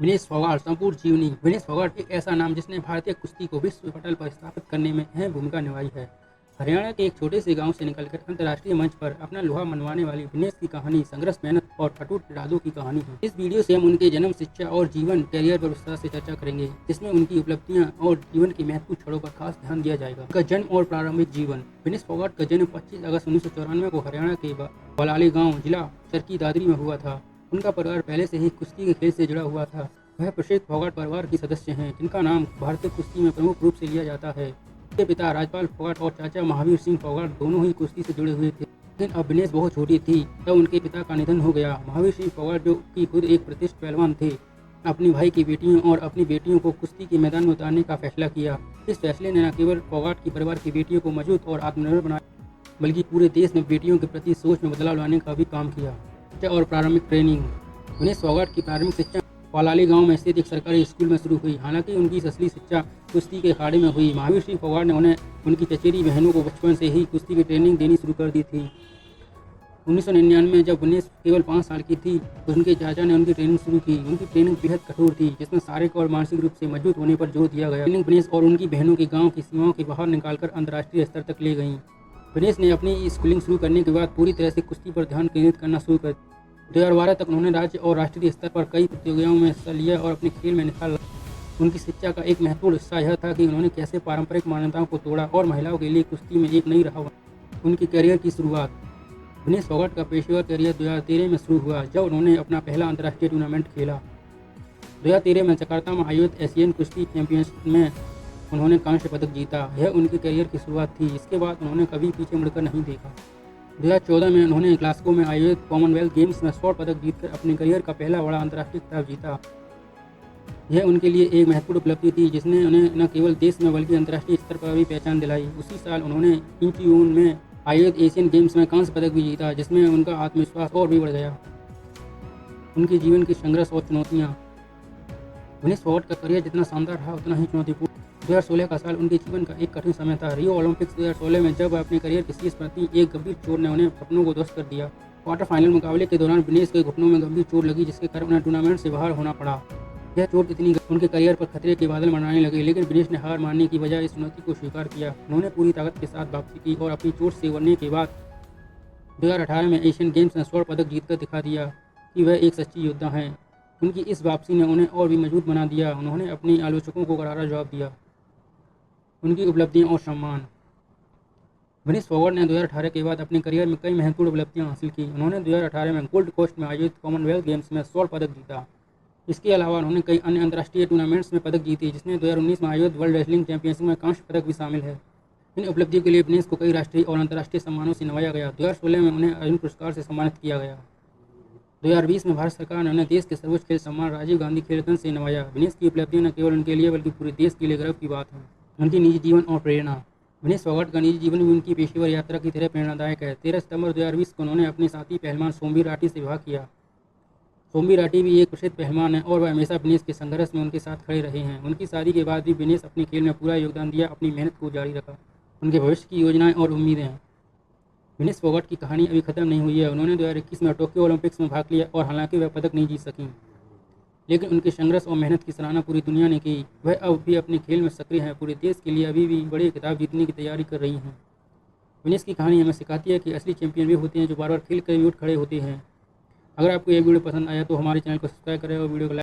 विनेश फोगाट संपूर्ण जीवनी। विनेश फोगाट एक ऐसा नाम जिसने भारतीय कुश्ती को विश्व पटल पर स्थापित करने में अहम भूमिका निभाई है। हरियाणा के एक छोटे से गांव से निकलकर अंतर्राष्ट्रीय मंच पर अपना लोहा मनवाने वाली विनेश की कहानी संघर्ष, मेहनत और अटूट इरादों की कहानी है। इस वीडियो से हम उनके जन्म, शिक्षा और जीवन कैरियर पर विस्तार से चर्चा करेंगे, जिसमें उनकी उपलब्धियां और जीवन की महत्वपूर्ण क्षणों पर खास ध्यान दिया जाएगा। उनका जन्म और प्रारंभिक जीवन। विनेश फोगाट का जन्म 25 अगस्त 1994 को हरियाणा के बलाली गाँव, जिला चरखी दादरी में हुआ था। उनका परिवार पहले से ही कुश्ती के खेल से जुड़ा हुआ था। वह प्रसिद्ध फोगाट परिवार के सदस्य हैं, जिनका नाम भारतीय कुश्ती में प्रमुख रूप से लिया जाता है। उनके पिता राजपाल फोगाट और चाचा महावीर सिंह फोगाट दोनों ही कुश्ती से जुड़े हुए थे, लेकिन अब विनेश बहुत छोटी थी तब उनके पिता का निधन हो गया। महावीर सिंह फोगाट, जो कि खुद एक प्रतिष्ठित पहलवान थे, अपने भाई की बेटियों और अपनी बेटियों को कुश्ती के मैदान में उतारने का फैसला किया। इस फैसले ने न केवल फोगाट की परिवार की बेटियों को मजबूत और आत्मनिर्भर बनाया, बल्कि पूरे देश में बेटियों के प्रति सोच में बदलाव लाने का भी काम किया। शिक्षा और प्रारंभिक ट्रेनिंग। विनेश फोगाट की प्रारंभिक शिक्षा पलाली गांव में स्थित एक सरकारी स्कूल में शुरू हुई। हालांकि उनकी असली शिक्षा कुश्ती के अखाड़े में हुई। महावीर सिंह फोगाट ने उन्हें उनकी चचेरी बहनों को बचपन से ही कुश्ती की ट्रेनिंग देनी शुरू कर दी थी। 1999 में जब विनेश केवल 5 साल की थी तो उनके चाचा ने उनकी ट्रेनिंग शुरू की। उनकी ट्रेनिंग बेहद कठोर थी, जिसमें शारीरिक और मानसिक रूप से मजबूत होने पर जोर दिया गया। ट्रेनिंग विनेश और उनकी बहनों के गाँव की सीमाओं के बाहर निकालकर अंतर्राष्ट्रीय स्तर तक ले गई। विनेश ने अपनी स्कूलिंग शुरू करने के बाद पूरी तरह से कुश्ती पर ध्यान केंद्रित करना शुरू कर 2012 तक उन्होंने राज्य और राष्ट्रीय स्तर पर कई प्रतियोगिताओं में हिस्सा लिया और अपने खेल में निखार लाया। उनकी शिक्षा का एक महत्वपूर्ण हिस्सा यह था कि उन्होंने कैसे पारंपरिक मान्यताओं को तोड़ा और महिलाओं के लिए कुश्ती में एक नई राह बनाई। उनकी करियर की शुरुआत। विनेश फोगाट का पेशेवर करियर 2013 में शुरू हुआ, जब उन्होंने अपना पहला अंतर्राष्ट्रीय टूर्नामेंट खेला। 2013 में जकार्ता में आयोजित एशियन कुश्ती चैंपियनशिप में उन्होंने कांस्य पदक जीता। यह उनकी करियर की शुरुआत थी। इसके बाद उन्होंने कभी पीछे मुड़कर नहीं देखा। 2014 में उन्होंने ग्लासगो में आयोजित कॉमनवेल्थ गेम्स में स्वर्ण पदक जीतकर अपने करियर का पहला बड़ा अंतर्राष्ट्रीय खिताब जीता। यह उनके लिए एक महत्वपूर्ण उपलब्धि थी, जिसने उन्हें न केवल देश में बल्कि अंतर्राष्ट्रीय स्तर पर भी पहचान दिलाई। उसी साल उन्होंने इंचियोन में आयोजित एशियन गेम्स में कांस्य पदक भी जीता, जिसमें उनका आत्मविश्वास और भी बढ़ गया। उनके जीवन की संघर्ष और चुनौतियाँ। विनेश फोगाट का करियर जितना शानदार रहा उतना ही चुनौतीपूर्ण। 2016 का साल उनके जीवन का एक कठिन समय था। रियो ओलंपिक्स 2016 में जब अपने करियर के शीर्ष पर थी, एक गंभीर चोट ने उन्हें सपनों को ध्वस्त कर दिया। क्वार्टर फाइनल मुकाबले के दौरान विनेश के घुटनों में गंभीर चोट लगी, जिसके कारण उन्हें टूर्नामेंट से बाहर होना पड़ा। यह चोट इतनी उनके करियर पर खतरे के बादल मंडराने लगे, लेकिन विनेश ने हार मानने की बजाय इस चुनौती को स्वीकार किया। उन्होंने पूरी ताकत के साथ वापसी की और अपनी चोट से उबरने के बाद 2018 में एशियन गेम्स में स्वर्ण पदक जीतकर दिखा दिया कि वह एक सच्ची योद्धा हैं। उनकी इस वापसी ने उन्हें और भी मजबूत बना दिया। उन्होंने अपने आलोचकों को करारा जवाब दिया। उनकी उपलब्धियां और सम्मान। विनेश फोगाट ने 2018 के बाद अपने करियर में कई महत्वपूर्ण उपलब्धियां हासिल की। उन्होंने 2018 में गोल्ड कोस्ट में आयोजित कॉमनवेल्थ गेम्स में स्वर्ण पदक जीता। इसके अलावा उन्होंने कई अन्य अंतर्राष्ट्रीय टूर्नामेंट्स में पदक जीते, जिसमें 2019 में आयोजित वर्ल्ड रेसलिंग चैंपियनशिप में कांस्य पदक भी शामिल है। इन उपलब्धियों के लिए विनेश को कई राष्ट्रीय और अंतर्राष्ट्रीय सम्मानों से नवाजा गया। 2016 में उन्हें अर्जुन पुरस्कार से सम्मानित किया गया। 2020 में भारत सरकार ने उन्हें देश के सर्वोच्च खेल सम्मान राजीव गांधी खेल रत्न से नवाजा। विनेश की उपलब्धियां न केवल उनके लिए बल्कि पूरे देश के लिए गर्व की बात है। उनकी निजी जीवन और प्रेरणा। विनेश फोगाट का निजी जीवन भी उनकी पेशेवर यात्रा की तरह प्रेरणादायक है। 13 सितंबर 2020 को उन्होंने अपने साथी पहलवान सोमवीर राठी से विवाह किया। सोमवीर राठी भी एक प्रसिद्ध पहलवान है और वह हमेशा विनेश के संघर्ष में उनके साथ खड़े रहे हैं। उनकी शादी के बाद भी विनेश अपने खेल में पूरा योगदान दिया, अपनी मेहनत को जारी रखा। उनके भविष्य की योजनाएं और उम्मीदें हैं। विनेश फोगाट की कहानी अभी खत्म नहीं हुई है। उन्होंने 2021 में टोक्यो ओलंपिक्स में भाग लिया और हालांकि वह पदक नहीं जीत सकी, लेकिन उनके संघर्ष और मेहनत की सराहना पूरी दुनिया ने की। वह अब भी अपने खेल में सक्रिय हैं, पूरे देश के लिए अभी भी बड़े खिताब जीतने की तैयारी कर रही हैं। विनेश की कहानी हमें सिखाती है कि असली चैंपियन भी होते हैं जो बार बार खेल कर भी उठ खड़े होते हैं। अगर आपको ये वीडियो पसंद आया तो हमारे चैनल को सब्सक्राइब करें और वीडियो को